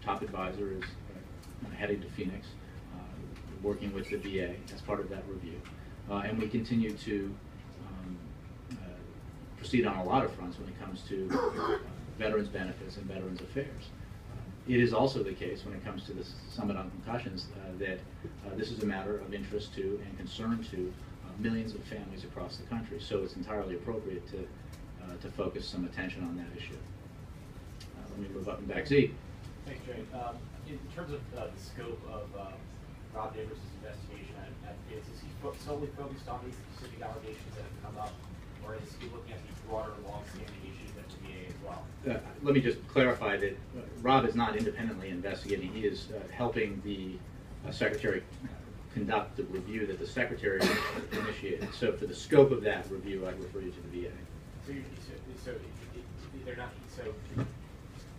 top advisor is heading to Phoenix, working with the VA as part of that review. And we continue to proceed on a lot of fronts when it comes to veterans benefits and veterans affairs. It is also the case when it comes to the Summit on Concussions that this is a matter of interest to and concern to millions of families across the country. So it's entirely appropriate to focus some attention on that issue. Let me move up and back. Z. Thanks, Jay. In terms of the scope of Rob Davis' investigation at PITS, is he solely focused on these specific allegations that have come up, or is he looking at these broader, long-standing issues at the VA as well? Let me just clarify that Rob is not independently investigating. He is helping the Secretary conduct the review that the Secretary initiated. So for the scope of that review, I'd refer you to the VA. So they're not. So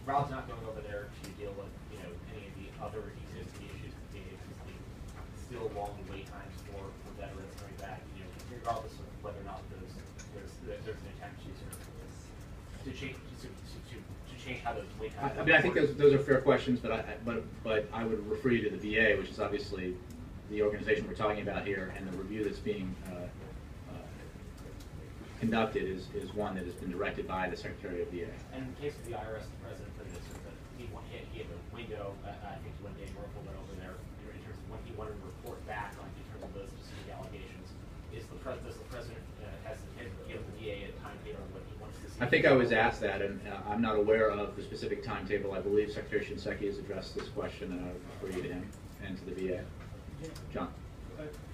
Rob's not going over there to deal with any of the other existing issues with the VA. Still long wait times for veterans coming back. Regardless of whether or not there's an attempt to change how those wait times. I mean, I think those are fair questions, but I would refer you to the VA, which is obviously the organization we're talking about here, and the review that's being conducted is one that has been directed by the Secretary of VA. And in the case of the IRS, the president put it as that he gave a window. I think when Dave Merkel went over there in terms of when he wanted to report back on in terms of those specific allegations. Does the president has given the VA a timetable on what he wants to see? I think I was asked that, and I'm not aware of the specific timetable. I believe Secretary Shinseki has addressed this question, and I would refer you to him and to the VA. John.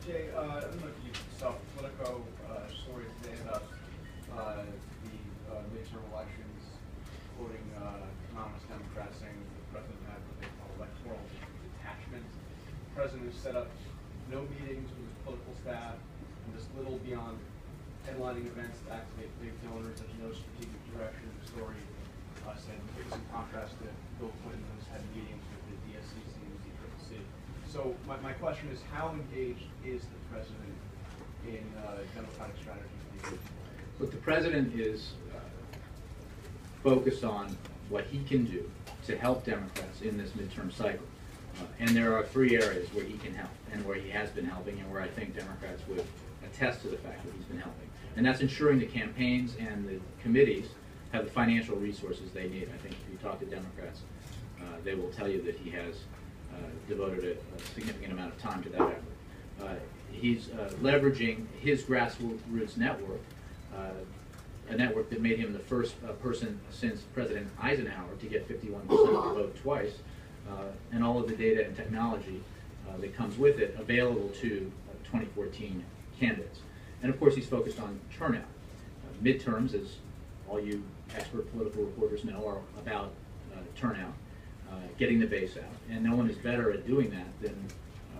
Jay, I don't know if you saw Politico story today about the midterm elections, quoting economist Democrats saying that the president had what they call electoral detachment. The president has set up no meetings with his political staff and just little beyond headlining events to activate big donors. There's no strategic direction. The story said it's in contrast to Bill Clinton, who's had meetings with the DSCC and the DCCC. So my question is, how engaged is the president in Democratic strategy? Look, the president is focused on what he can do to help Democrats in this midterm cycle. And there are three areas where he can help, and where he has been helping, and where I think Democrats would attest to the fact that he's been helping. And that's ensuring the campaigns and the committees have the financial resources they need. I think if you talk to Democrats, they will tell you that he has devoted a significant amount of time to that effort. He's leveraging his grassroots network, a network that made him the first person since President Eisenhower to get 51% of the vote twice, and all of the data and technology that comes with it available to 2014 candidates. And of course, he's focused on turnout. Midterms, as all you expert political reporters know, are about turnout, getting the base out. And no one is better at doing that than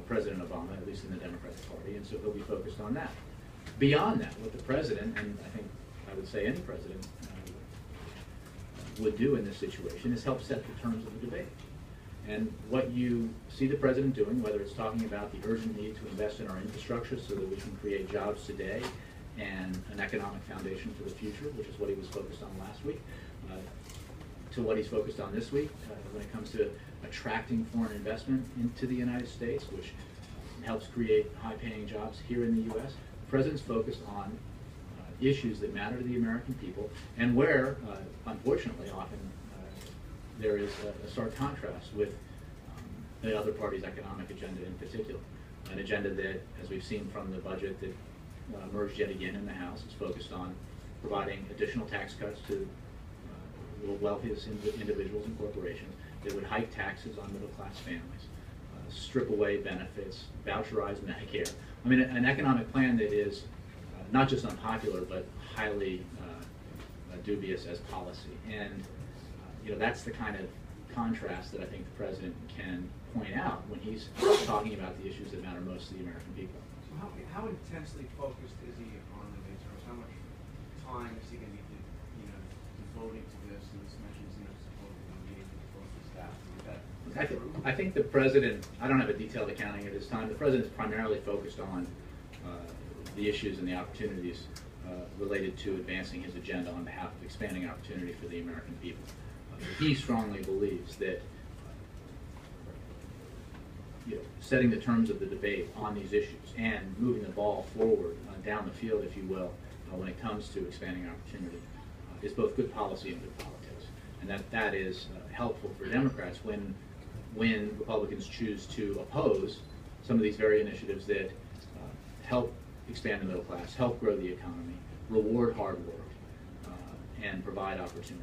President Obama, at least in the Democratic Party, and so he'll be focused on that. Beyond that, what the president, and I think I would say any president would do in this situation, is help set the terms of the debate. And what you see the president doing, whether it's talking about the urgent need to invest in our infrastructure so that we can create jobs today and an economic foundation for the future, which is what he was focused on last week, to what he's focused on this week when it comes to attracting foreign investment into the United States, which helps create high-paying jobs here in the U.S. The president's focused on issues that matter to the American people, and where, unfortunately, often there is a stark contrast with the other party's economic agenda in particular. An agenda that, as we've seen from the budget that emerged yet again in the House, is focused on providing additional tax cuts to the wealthiest individuals and corporations that would hike taxes on middle-class families, strip away benefits, voucherize Medicare. I mean, an economic plan that is not just unpopular, but highly dubious as policy. And that's the kind of contrast that I think the president can point out when he's talking about the issues that matter most to the American people. So how intensely focused is he on the midterms? How much time is he going to be devoting to this? And this mentions supposedly meetings with political staff. I think the president, I don't have a detailed accounting at this time, the president is primarily focused on the issues and the opportunities related to advancing his agenda on behalf of expanding opportunity for the American people. He strongly believes that setting the terms of the debate on these issues and moving the ball forward down the field, if you will, when it comes to expanding opportunity is both good policy and good politics. And that is helpful for Democrats when Republicans choose to oppose some of these very initiatives that help expand the middle class, help grow the economy, reward hard work, and provide opportunity.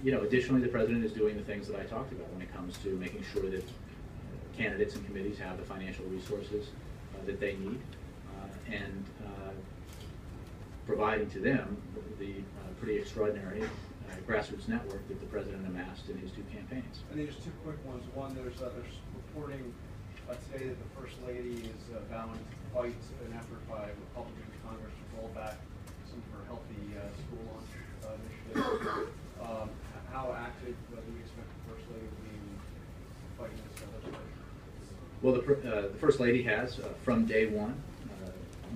Additionally, the president is doing the things that I talked about when it comes to making sure that candidates and committees have the financial resources that they need, and providing to them the pretty extraordinary grassroots network that the president amassed in his 2 campaigns. I think there's 2 quick ones. One, there's reporting today that the First Lady is bound to fight an effort by Republican Congress to roll back some of her healthy school lunch initiatives. How active do you expect the First Lady to be in fighting this legislation? Well, the First Lady has, from day one,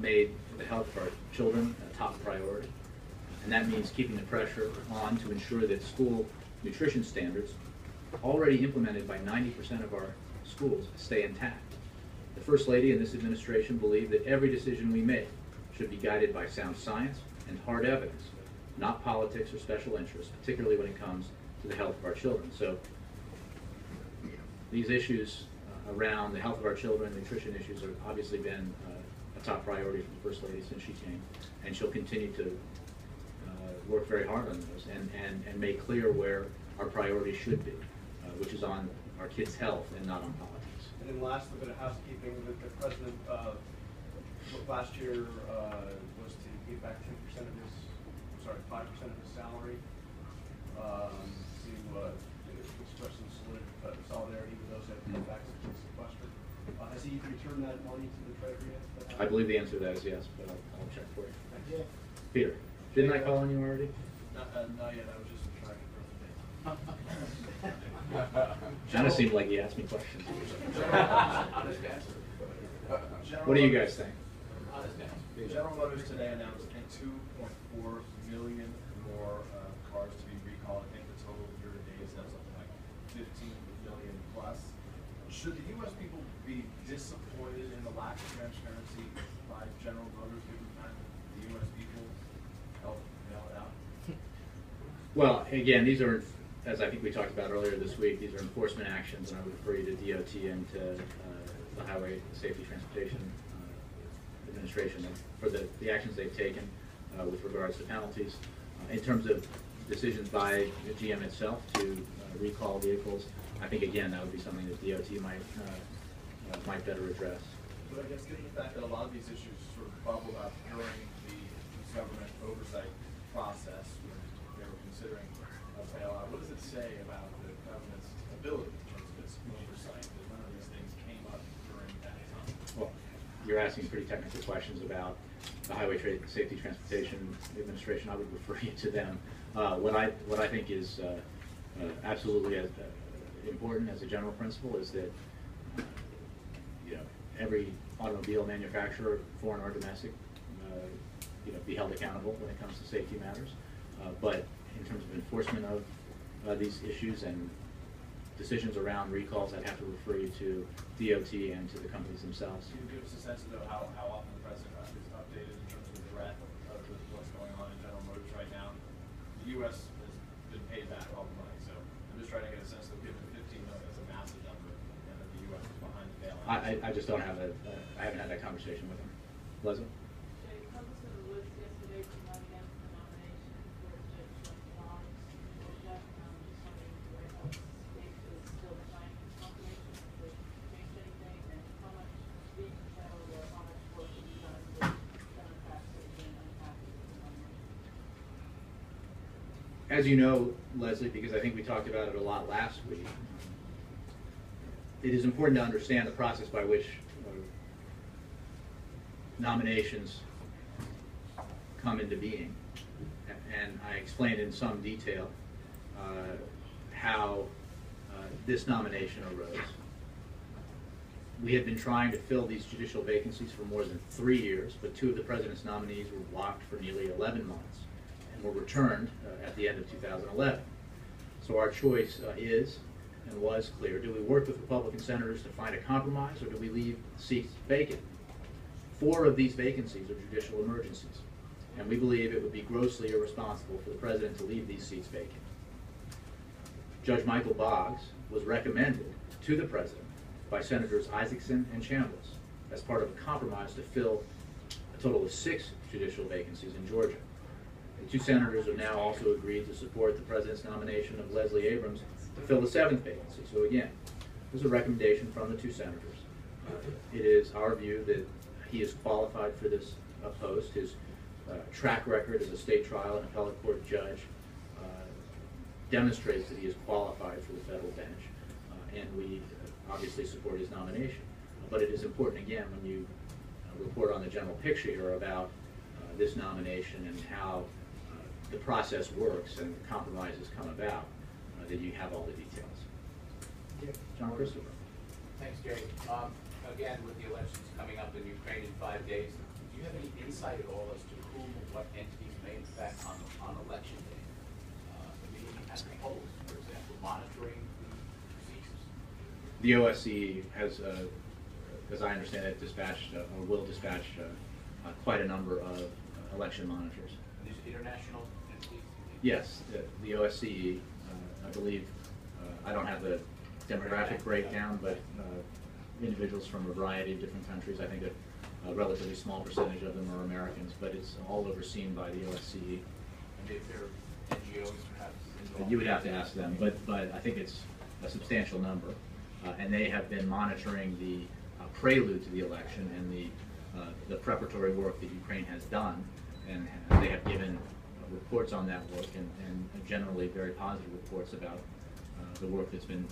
made the health of our children a top priority. And that means keeping the pressure on to ensure that school nutrition standards, already implemented by 90% of our schools, stay intact. The First Lady and this administration believe that every decision we make should be guided by sound science and hard evidence, not politics or special interests, particularly when it comes to the health of our children. So these issues around the health of our children, nutrition issues, have obviously been a top priority for the First Lady since she came, and she'll continue to work very hard on those and make clear where our priorities should be, which is on our kids' health and not on politics. And then last, a bit of housekeeping. The president last year was to give back 10% of his, 5% of his salary to express some solidarity with those that paid back since sequestered. Has he returned that money to the Treasury yet? I believe the answer to that is yes, but I'll check for you. Yeah. Peter, didn't I call on you already? Not yet. I was just trying to Jenna seemed like he asked me questions. Honest answer. What do you guys think? Honest answer. General Motors today announced 2.4 million more cars to be recalled. I think the total year to date is now something like 15 million plus. Should the U.S. people be disappointed in the lack of transparency by General Motors given the fact that the U.S. people helped bail it out? Well, again, these are, as I think we talked about earlier this week, these are enforcement actions, and I would refer you to DOT and to the Highway Safety Transportation Administration for the actions they've taken with regards to penalties. In terms of decisions by the GM itself to recall vehicles, I think, again, that would be something that DOT might better address. But I guess given the fact that a lot of these issues sort of bubbled up during the government oversight process when they were considering a bailout, what does it say about the government's ability in terms of its oversight that none of these things came up during that time? Well, you're asking pretty technical questions about the Highway Safety Transportation Administration. I would refer you to them. What I think is absolutely important as a general principle is that every automobile manufacturer, foreign or domestic, be held accountable when it comes to safety matters. But in terms of enforcement of these issues and decisions around recalls, I'd have to refer you to DOT and to the companies themselves. Can you give us a sense of how often the president is updated in terms of the breadth of what's going on in General Motors right now? The U.S. has been paid back all the money, so I'm just trying to get a sense that given 15 million is a massive number, and that the U.S. is behind the bailout. I just don't have I haven't had that conversation with him. Leslie? Jay, Congressman Woods yesterday came out against the nomination for Judge Long. Just wondering the White House is still trying to nomination, if they change anything, and how much being held or how much work have you done with Democrats that have been unhappy with the nomination? As you know, Leslie, because I think we talked about it a lot last week, it is important to understand the process by which nominations come into being. And I explained in some detail how this nomination arose. We had been trying to fill these judicial vacancies for more than 3 years, but 2 of the president's nominees were blocked for nearly 11 months and were returned at the end of 2011. So our choice is and was clear. Do we work with Republican senators to find a compromise, or do we leave seats vacant? 4 of these vacancies are judicial emergencies, and we believe it would be grossly irresponsible for the president to leave these seats vacant. Judge Michael Boggs was recommended to the president by Senators Isaacson and Chambliss as part of a compromise to fill a total of 6 judicial vacancies in Georgia. The 2 senators have now also agreed to support the president's nomination of Leslie Abrams to fill the 7th vacancy. So again, this is a recommendation from the 2 senators. It is our view that he is qualified for this post. His track record as a state trial and appellate court judge demonstrates that he is qualified for the federal bench, and we obviously support his nomination. But it is important, again, when you report on the general picture here about this nomination and how the process works and compromises come about, that you have all the details. John Christopher. Thanks, Jerry. Again, with the elections coming up in Ukraine in 5 days, do you have any insight at all as to who, what entities may in fact on election day be at the polls, for example, monitoring the procedures? The OSCE has, as I understand it, dispatched or will dispatch quite a number of election monitors. These international entities? Yes, the OSCE, I believe, I don't have the demographic breakdown, but individuals from a variety of different countries. I think a relatively small percentage of them are Americans, but it's all overseen by the OSCE. And if they're NGOs perhaps involved? You would have to ask them, but I think it's a substantial number. And they have been monitoring the prelude to the election and the preparatory work that Ukraine has done, and they have given reports on that work and generally very positive reports about the work that's been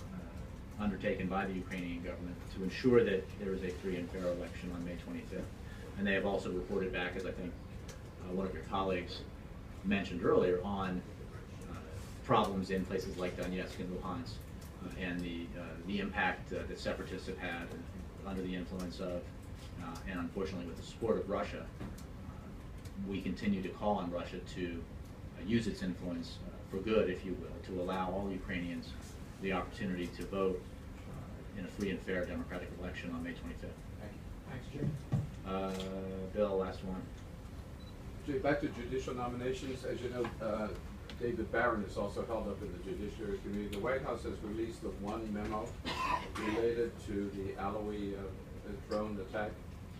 undertaken by the Ukrainian government to ensure that there is a free and fair election on May 25th. And they have also reported back, as I think one of your colleagues mentioned earlier, on problems in places like Donetsk and Luhansk and the impact that separatists have had under the influence of, and unfortunately with the support of Russia. We continue to call on Russia to use its influence for good, if you will, to allow all Ukrainians the opportunity to vote in a free and fair democratic election on May 25th. Thanks, Jim. Bill, last one. Jay, back to judicial nominations. As you know, David Barron is also held up in the Judiciary Committee. The White House has released the one memo related to the Alawi drone attack.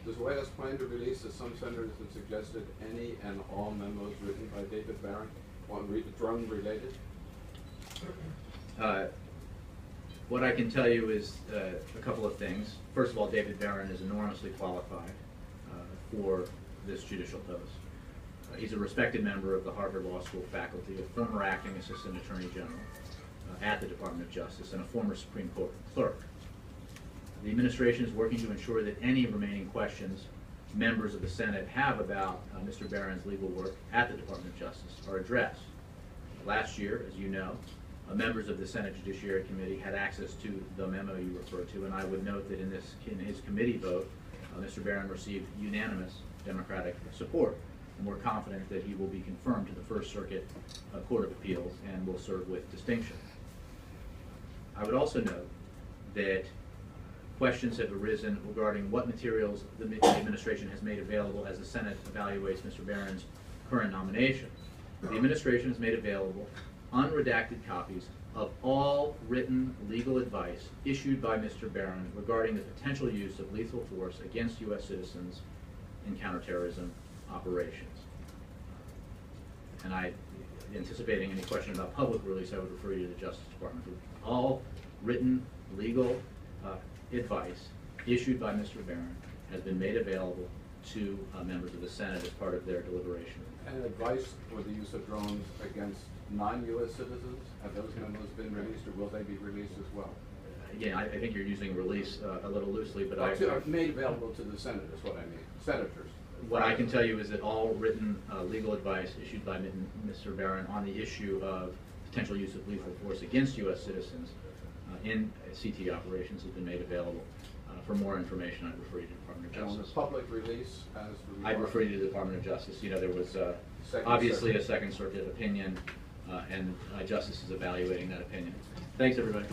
Does the White House plan to release, as some senators have suggested, any and all memos written by David Barron on drone related? What I can tell you is a couple of things. First of all, David Barron is enormously qualified for this judicial post. He's a respected member of the Harvard Law School faculty, a former acting assistant attorney general at the Department of Justice, and a former Supreme Court clerk. The administration is working to ensure that any remaining questions members of the Senate have about Mr. Barron's legal work at the Department of Justice are addressed. Last year, as you know, members of the Senate Judiciary Committee had access to the memo you referred to, and I would note that in his committee vote, Mr. Barron received unanimous Democratic support, and we're confident that he will be confirmed to the First Circuit Court of Appeals and will serve with distinction. I would also note that questions have arisen regarding what materials the administration has made available as the Senate evaluates Mr. Barron's current nomination. The administration has made available unredacted copies of all written legal advice issued by Mr. Barron regarding the potential use of lethal force against U.S. citizens in counterterrorism operations. And anticipating any question about public release, I would refer you to the Justice Department. All written legal advice issued by Mr. Barron has been made available to members of the Senate as part of their deliberation. And advice for the use of drones against non-U.S. citizens? Have those memos been released, or will they be released as well? Again, I think you're using release a little loosely, but made available to the Senate is what I mean, senators. What I can tell you is that all written legal advice issued by Mr. Barron on the issue of potential use of lethal force against U.S. citizens in CT operations has been made available. For more information, I'd refer you to the Department of Justice. And on the public release, as I'd refer you to the Department of Justice. You know, there was obviously a Second Circuit opinion, and Justice is evaluating that opinion. Thanks, everybody.